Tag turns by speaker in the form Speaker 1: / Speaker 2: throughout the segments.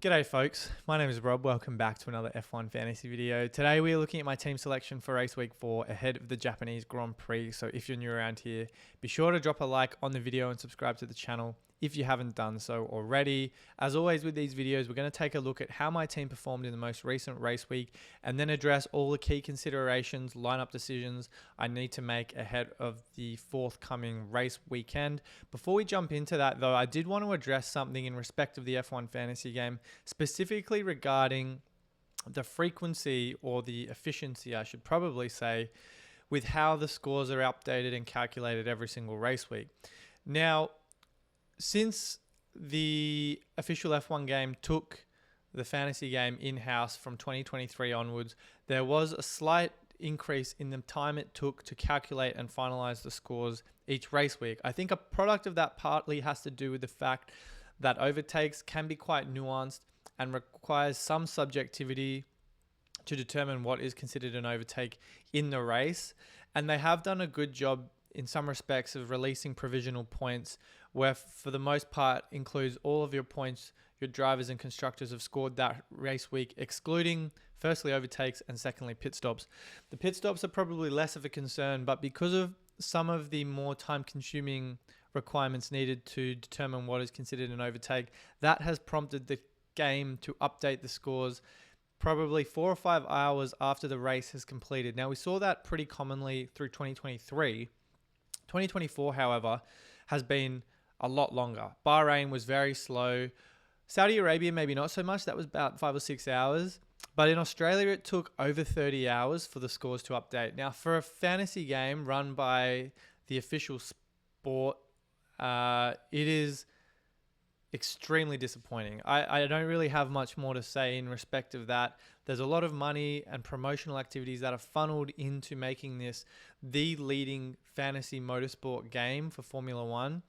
Speaker 1: G'day folks, my name is Rob. Welcome back to another F1 fantasy video. Today we are looking at my team selection for race week 4 ahead of the Japanese Grand Prix. So if you're new around here, be sure to drop a like on the video and subscribe to the channel if you haven't done so already. As always with these videos, we're going to take a look at how my team performed in the most recent race week and then address all the key considerations, lineup decisions I need to make ahead of the forthcoming race weekend. Before we jump into that though, I did want to address something in respect of the F1 fantasy game, specifically regarding the frequency or the efficiency, I should probably say, with how the scores are updated and calculated every single race week. Now, since the official F1 game took the fantasy game in-house from 2023 onwards, there was a slight increase in the time it took to calculate and finalize the scores each race week. I think a product of that partly has to do with the fact that overtakes can be quite nuanced and requires some subjectivity to determine what is considered an overtake in the race. And they have done a good job in some respects of releasing provisional points where for the most part includes all of your points your drivers and constructors have scored that race week, excluding firstly overtakes and secondly pit stops. The pit stops are probably less of a concern, but because of some of the more time consuming requirements needed to determine what is considered an overtake, that has prompted the game to update the scores probably 4 or 5 hours after the race has completed. Now, we saw that pretty commonly through 2023. 2024, however, has been a lot longer. Bahrain was very slow. Saudi Arabia, maybe not so much. That was about 5 or 6 hours. But in Australia, it took over 30 hours for the scores to update. Now, for a fantasy game run by the official sport, it is extremely disappointing. I don't really have much more to say in respect of that. There's a lot of money and promotional activities that are funneled into making this the leading fantasy motorsport game for Formula One.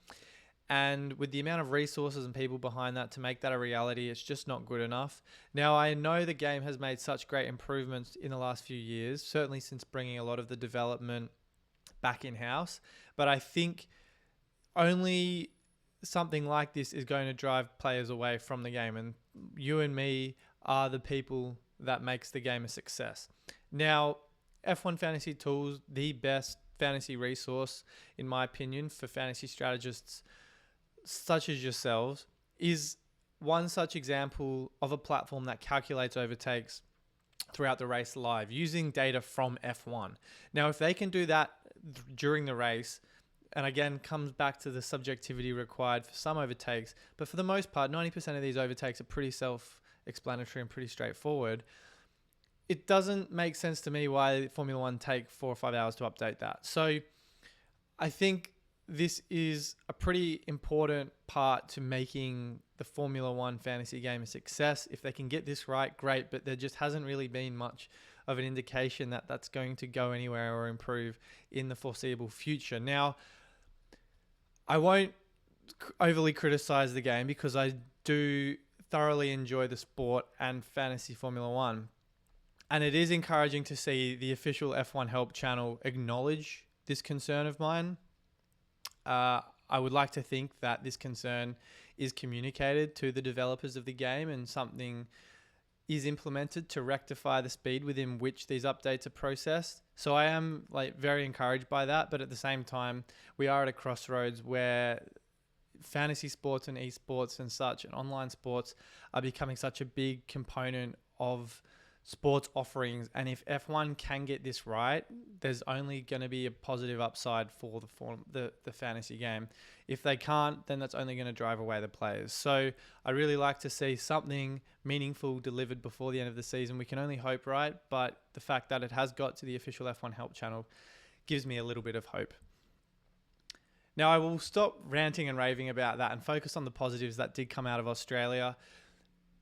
Speaker 1: And with the amount of resources and people behind that to make that a reality, it's just not good enough. Now, I know the game has made such great improvements in the last few years, certainly since bringing a lot of the development back in-house. But I think only something like this is going to drive players away from the game. And you and me are the people that makes the game a success. Now, F1 Fantasy Tools, the best fantasy resource, in my opinion, for fantasy strategists such as yourselves, is one such example of a platform that calculates overtakes throughout the race live using data from F1. Now, if they can do that during the race, and again, comes back to the subjectivity required for some overtakes, but for the most part, 90% of these overtakes are pretty self-explanatory and pretty straightforward. It doesn't make sense to me why Formula One take 4 or 5 hours to update that. So I think this is a pretty important part to making the Formula One fantasy game a success. If they can get this right, great, but there just hasn't really been much of an indication that that's going to go anywhere or improve in the foreseeable future. Now, I won't overly criticize the game because I do thoroughly enjoy the sport and fantasy Formula One. And it is encouraging to see the official F1 Help channel acknowledge this concern of mine. I would like to think that this concern is communicated to the developers of the game and something is implemented to rectify the speed within which these updates are processed. So I am very encouraged by that, but at the same time, we are at a crossroads where fantasy sports and esports and such and online sports are becoming such a big component of sports offerings. And if F1 can get this right, there's only going to be a positive upside for the fantasy game. If they can't, then that's only going to drive away the players. So I really like to see something meaningful delivered before the end of the season. We can only hope, right? But the fact that it has got to the official F1 Help channel gives me a little bit of hope. Now, I will stop ranting and raving about that and focus on the positives that did come out of Australia.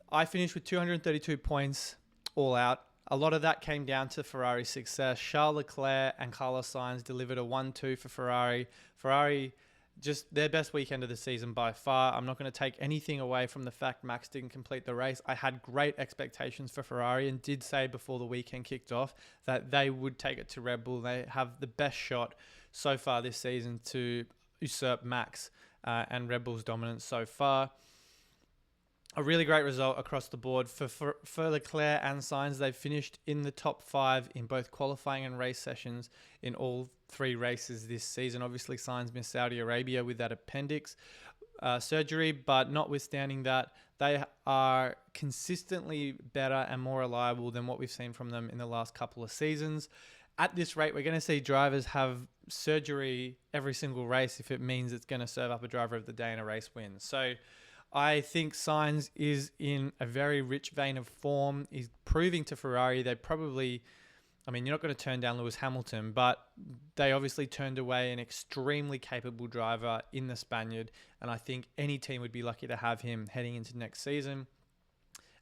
Speaker 1: I finished with 232 points all out. A lot of that came down to Ferrari's success. Charles Leclerc and Carlos Sainz delivered a 1-2 for Ferrari. Ferrari, just their best weekend of the season by far. I'm not going to take anything away from the fact Max didn't complete the race. I had great expectations for Ferrari and did say before the weekend kicked off that they would take it to Red Bull. They have the best shot so far this season to usurp Max and Red Bull's dominance so far. a really great result across the board for Leclerc and Sainz. They finished in the top 5 in both qualifying and race sessions in all 3 races this season. Obviously, Sainz missed Saudi Arabia with that appendix surgery, but notwithstanding that, they are consistently better and more reliable than what we've seen from them in the last couple of seasons. At this rate, we're going to see drivers have surgery every single race if it means it's going to serve up a driver of the day in a race win. So I think Sainz is in a very rich vein of form. He's proving to Ferrari they probably, I mean, you're not going to turn down Lewis Hamilton, but they obviously turned away an extremely capable driver in the Spaniard, and I think any team would be lucky to have him heading into next season.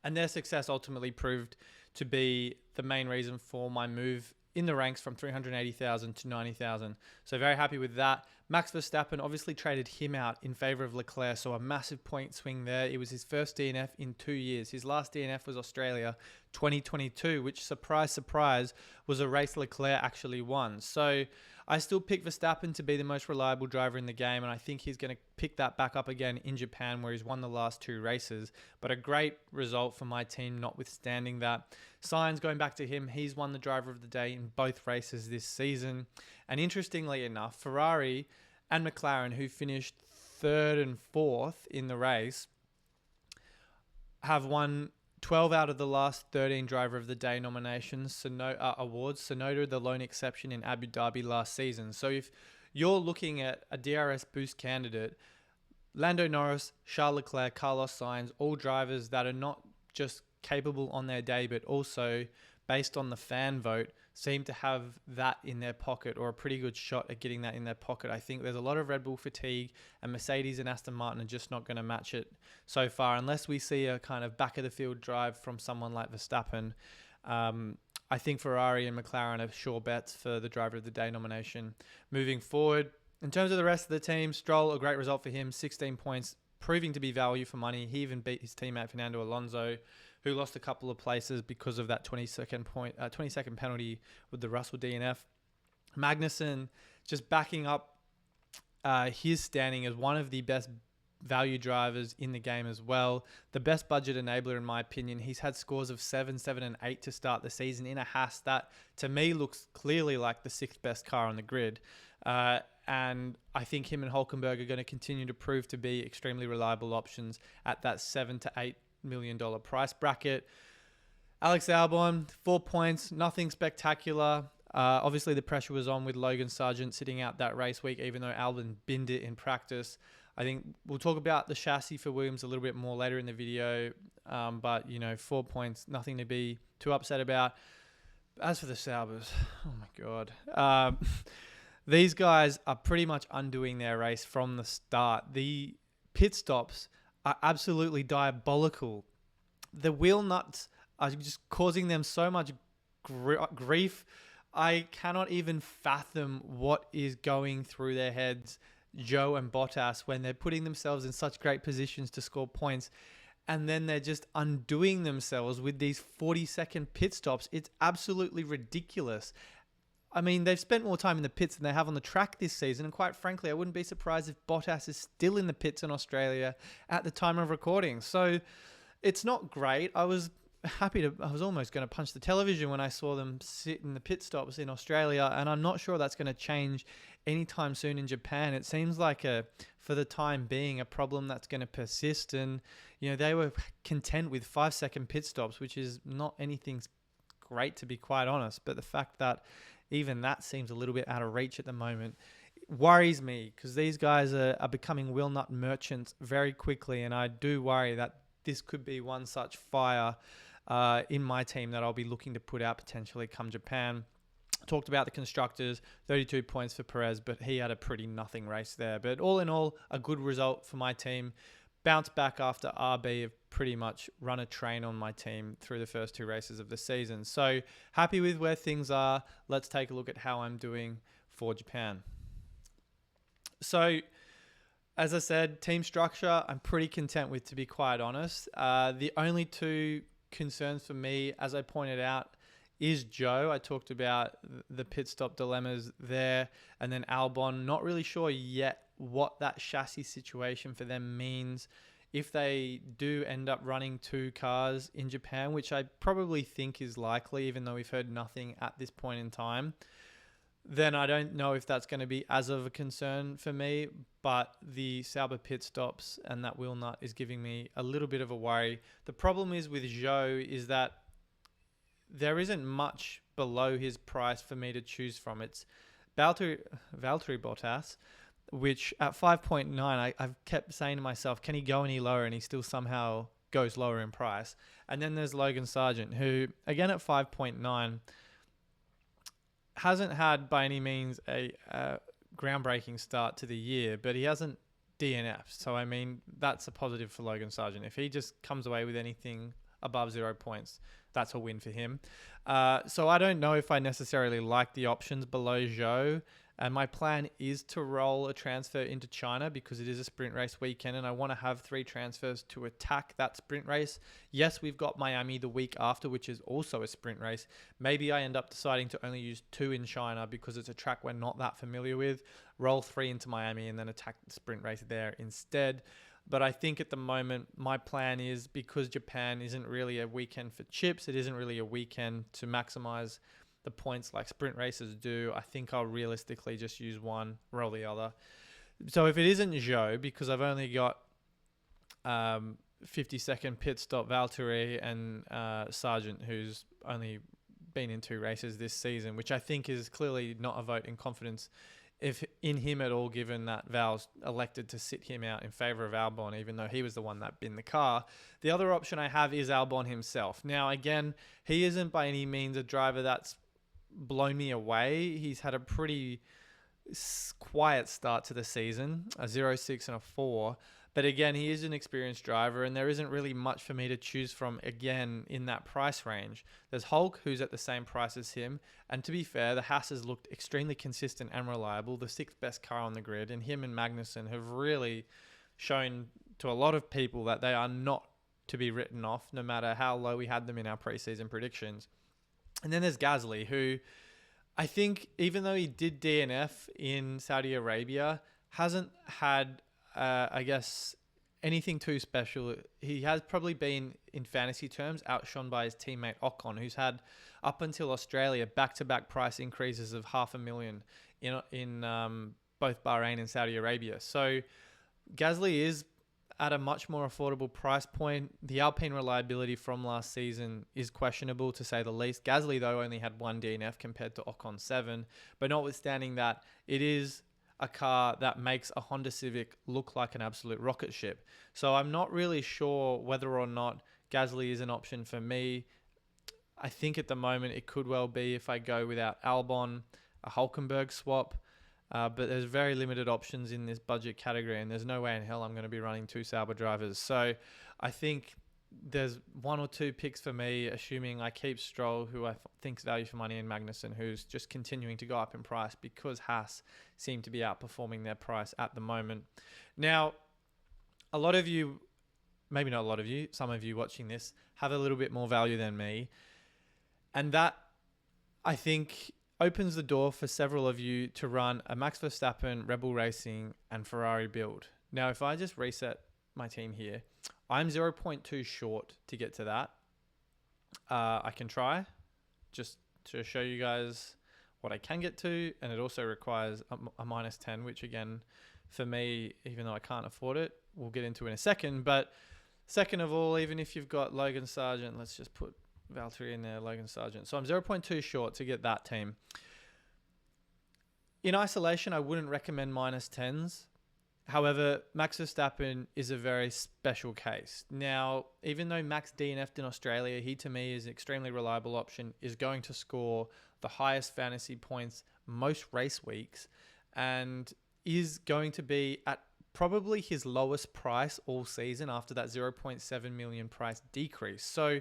Speaker 1: And their success ultimately proved to be the main reason for my move in the ranks from 380,000 to 90,000. So very happy with that. Max Verstappen obviously traded him out in favor of Leclerc, so a massive point swing there. It was his first DNF in 2 years. His last DNF was Australia 2022, which, surprise, surprise, was a race Leclerc actually won. So I still pick Verstappen to be the most reliable driver in the game, and I think he's going to pick that back up again in Japan, where he's won the last 2 races. But a great result for my team, notwithstanding that. Sainz, going back to him, he's won the driver of the day in both races this season. And interestingly enough, Ferrari and McLaren, who finished 3rd and 4th in the race, have won 12 out of the last 13 driver of the day nominations, awards. Sonoda, the lone exception in Abu Dhabi last season. So if you're looking at a DRS boost candidate, Lando Norris, Charles Leclerc, Carlos Sainz, all drivers that are not just capable on their day, but also based on the fan vote, seem to have that in their pocket, or a pretty good shot at getting that in their pocket. I think there's a lot of Red Bull fatigue, and Mercedes and Aston Martin are just not going to match it so far, unless we see a kind of back of the field drive from someone like Verstappen. I think Ferrari and McLaren are sure bets for the driver of the day nomination moving forward. In terms of the rest of the team, Stroll, a great result for him, 16 points, proving to be value for money. He even beat his teammate Fernando Alonso, who lost a couple of places because of that 20-second penalty with the Russell DNF. Magnussen just backing up his standing as one of the best value drivers in the game as well. The best budget enabler, in my opinion. He's had scores of 7, 7, and 8 to start the season in a Haas that, to me, looks clearly like the 6th best car on the grid. And I think him and Hulkenberg are going to continue to prove to be extremely reliable options at that $7 to $8 million price bracket. Alex Albon, 4 points, nothing spectacular. Obviously, the pressure was on with Logan Sargent sitting out that race week, even though Albon binned it in practice. I think we'll talk about the chassis for Williams a little bit more later in the video. But, 4 points, nothing to be too upset about. As for the Saubers, oh my God. These guys are pretty much undoing their race from the start. The pit stops are absolutely diabolical. The wheel nuts are just causing them so much grief. I cannot even fathom what is going through their heads, Joe and Bottas, when they're putting themselves in such great positions to score points, and then they're just undoing themselves with these 40-second pit stops. It's absolutely ridiculous. I mean, they've spent more time in the pits than they have on the track this season. And quite frankly, I wouldn't be surprised if Bottas is still in the pits in Australia at the time of recording. So it's not great. I was almost going to punch the television when I saw them sit in the pit stops in Australia. And I'm not sure that's going to change anytime soon in Japan. It seems like for the time being, a problem that's going to persist. And, they were content with 5-second pit stops, which is not anything great, to be quite honest. But the fact that even that seems a little bit out of reach at the moment worries me, because these guys are becoming wheel nut merchants very quickly. And I do worry that this could be one such fire in my team that I'll be looking to put out potentially come Japan. Talked about the constructors, 32 points for Perez, but he had a pretty nothing race there. But all in all, a good result for my team. Bounced back after RB have pretty much run a train on my team through the first 2 races of the season. So happy with where things are. Let's take a look at how I'm doing for Japan. So, as I said, team structure, I'm pretty content with, to be quite honest. The only 2 concerns for me, as I pointed out, is Joe. I talked about the pit stop dilemmas there. And then Albon, not really sure yet what that chassis situation for them means if they do end up running 2 cars in Japan, which I probably think is likely, even though we've heard nothing at this point in time, then I don't know if that's going to be as of a concern for me. But the Sauber pit stops and that wheel nut is giving me a little bit of a worry. The problem is with Zhou is that there isn't much below his price for me to choose from. It's Valtteri Bottas, which at 5.9, I've kept saying to myself, can he go any lower? And he still somehow goes lower in price. And then there's Logan Sargent, who, again at 5.9, hasn't had by any means a groundbreaking start to the year, but he hasn't DNF'd. So, I mean, that's a positive for Logan Sargent. If he just comes away with anything above 0 points, that's a win for him. So I don't know if I necessarily like the options below Zhou. And my plan is to roll a transfer into China because it is a sprint race weekend and I want to have 3 transfers to attack that sprint race. Yes, we've got Miami the week after, which is also a sprint race. Maybe I end up deciding to only use 2 in China because it's a track we're not that familiar with. Roll 3 into Miami and then attack the sprint race there instead. But I think at the moment, my plan is, because Japan isn't really a weekend for chips, it isn't really a weekend to maximize the points like sprint races do. I think I'll realistically just use one, roll the other. So if it isn't Zhou, because I've only got 50-second pit stop Valtteri and Sargent, who's only been in 2 races this season, which I think is clearly not a vote in confidence if in him at all, given that Val's elected to sit him out in favor of Albon, even though he was the one that binned the car. The other option I have is Albon himself. Now, again, he isn't by any means a driver that's blown me away. He's had a pretty quiet start to the season, a 0.6 and a 4. But again, he is an experienced driver and there isn't really much for me to choose from, again, in that price range. There's Hulk, who's at the same price as him. And to be fair, the Haas has looked extremely consistent and reliable, the 6th best car on the grid. And him and Magnussen have really shown to a lot of people that they are not to be written off, no matter how low we had them in our preseason predictions. And then there's Gasly, who I think, even though he did DNF in Saudi Arabia, hasn't had I guess anything too special. He has probably been, in fantasy terms, outshone by his teammate Ocon, who's had, up until Australia, back-to-back price increases of $500,000 in both Bahrain and Saudi Arabia. So Gasly is at a much more affordable price point. The Alpine reliability from last season is questionable, to say the least. Gasly, though, only had 1 DNF compared to Ocon 7. But notwithstanding that, it is a car that makes a Honda Civic look like an absolute rocket ship. So I'm not really sure whether or not Gasly is an option for me. I think at the moment it could well be if I go without Albon, a Hulkenberg swap. But there's very limited options in this budget category, and there's no way in hell I'm going to be running 2 Sauber drivers. So I think there's 1 or 2 picks for me, assuming I keep Stroll, who I think's value for money, and Magnussen, who's just continuing to go up in price because Haas seem to be outperforming their price at the moment. Now, a lot of you, maybe not a lot of you, some of you watching this, have a little bit more value than me. And that, I think, opens the door for several of you to run a Max Verstappen, Red Bull Racing, and Ferrari build. Now, if I just reset my team here, I'm 0.2 short to get to that. I can try just to show you guys what I can get to, and it also requires a minus 10, which again, for me, even though I can't afford it, we'll get into in a second. But second of all, even if you've got Logan Sargent, let's just put Valtteri in there, Logan Sargent. So I'm 0.2 short to get that team. In isolation, I wouldn't recommend minus 10s. However, Max Verstappen is a very special case. Now, even though Max DNF'd in Australia, he to me is an extremely reliable option, is going to score the highest fantasy points most race weeks, and is going to be at probably his lowest price all season after that 0.7 million price decrease. So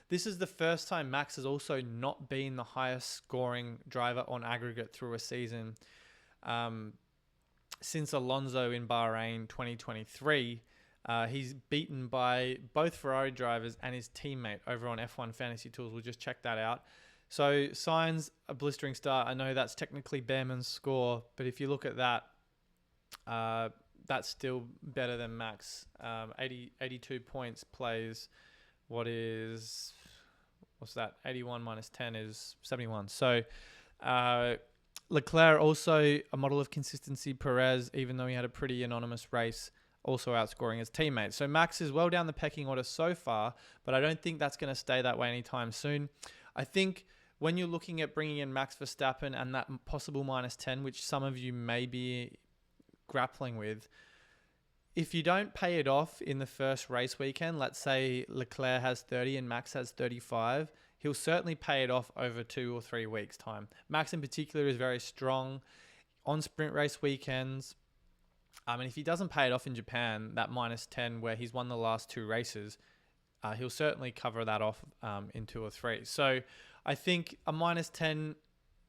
Speaker 1: this is the first time Max has also not been the highest scoring driver on aggregate through a season since Alonso in Bahrain 2023. He's beaten by both Ferrari drivers and his teammate over on F1 Fantasy Tools. We'll just check that out. So Sainz, a blistering start. I know that's technically Behrman's score, but if you look at that, that's still better than Max. 82 points plays what's that? 81 minus 10 is 71. So Leclerc also a model of consistency. Perez, even though he had a pretty anonymous race, also outscoring his teammates. So Max is well down the pecking order so far, but I don't think that's going to stay that way anytime soon. I think when you're looking at bringing in Max Verstappen and that possible minus 10, which some of you may be grappling with, if you don't pay it off in the first race weekend, let's say Leclerc has 30 and Max has 35, he'll certainly pay it off over 2 or 3 weeks' time. Max in particular is very strong on sprint race weekends. And if he doesn't pay it off in Japan, that minus 10 where he's won the last 2 races, he'll certainly cover that off in 2 or 3. So I think a minus 10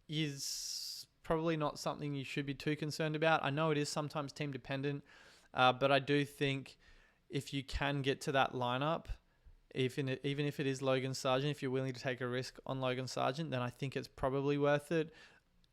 Speaker 1: is probably not something you should be too concerned about. I know it is sometimes team dependent, but I do think if you can get to that lineup, even if it is Logan Sargent, if you're willing to take a risk on Logan Sargent, then I think it's probably worth it.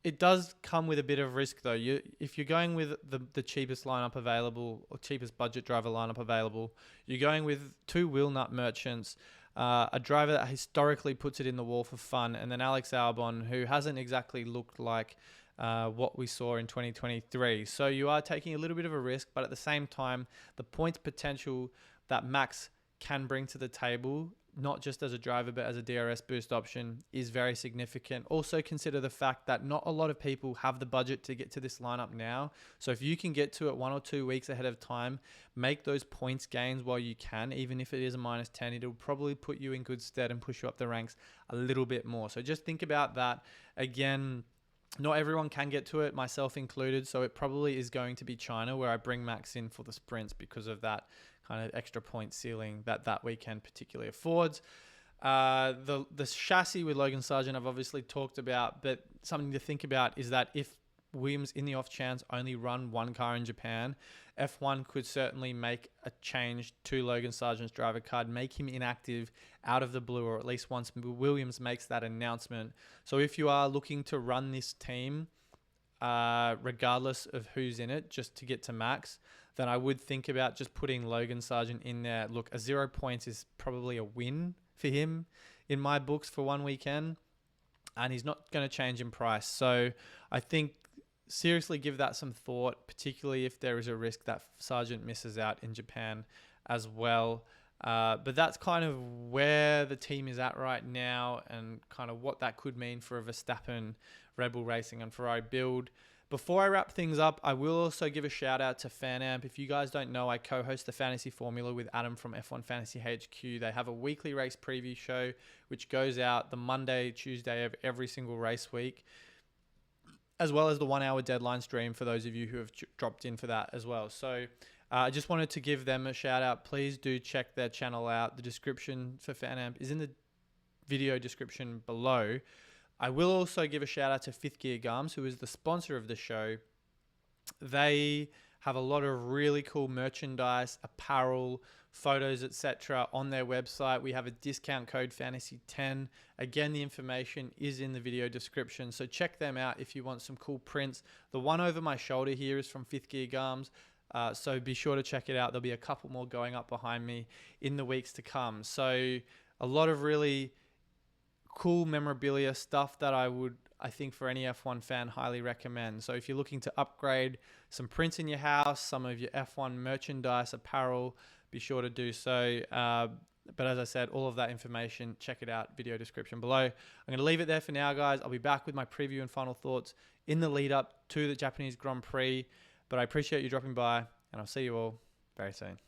Speaker 1: It does come with a bit of risk though. If you're going with the cheapest lineup available or cheapest budget driver lineup available, you're going with 2 wheel nut merchants, a driver that historically puts it in the wall for fun, and then Alex Albon, who hasn't exactly looked like what we saw in 2023. So you are taking a little bit of a risk, but at the same time, the points potential that Max can bring to the table, not just as a driver, but as a DRS boost option, is very significant. Also consider the fact that not a lot of people have the budget to get to this lineup now. So if you can get to it 1 or 2 weeks ahead of time, make those points gains while you can, even if it is a minus 10, it'll probably put you in good stead and push you up the ranks a little bit more. So just think about that. Again, not everyone can get to it, myself included. So it probably is going to be China where I bring Max in for the sprints because of that kind of extra point ceiling that weekend particularly affords. The chassis with Logan Sargent I've obviously talked about, but something to think about is that if Williams in the off chance only run 1 car in Japan, F1 could certainly make a change to Logan Sargent's driver card, make him inactive out of the blue, or at least once Williams makes that announcement. So if you are looking to run this team, regardless of who's in it, just to get to Max, then I would think about just putting Logan Sargent in there. Look, a 0 points is probably a win for him in my books for 1 weekend, and he's not going to change in price. So I think seriously give that some thought, particularly if there is a risk that Sargent misses out in Japan as well. But that's kind of where the team is at right now and kind of what that could mean for a Verstappen, Red Bull Racing and Ferrari build. Before I wrap things up, I will also give a shout out to FanAmp. If you guys don't know, I co-host the Fantasy Formula with Adam from F1 Fantasy HQ. They have a weekly race preview show, which goes out the Monday, Tuesday of every single race week, as well as the 1 hour deadline stream for those of you who have dropped in for that as well. So I just wanted to give them a shout out. Please do check their channel out. The description for FanAmp is in the video description below. I will also give a shout out to Fifth Gear Gums, who is the sponsor of the show. They have a lot of really cool merchandise, apparel, photos, etc. on their website. We have a discount code Fantasy10. Again, the information is in the video description, so check them out if you want some cool prints. The one over my shoulder here is from Fifth Gear Gums, so be sure to check it out. There'll be a couple more going up behind me in the weeks to come. So a lot of really cool memorabilia stuff that I think for any F1 fan highly recommend. So if you're looking to upgrade some prints in your house, some of your F1 merchandise, apparel, be sure to do so. But as I said, all of that information, check it out, video description below. I'm going to leave it there for now, guys. I'll be back with my preview and final thoughts in the lead up to the Japanese Grand Prix. But I appreciate you dropping by, and I'll see you all very soon.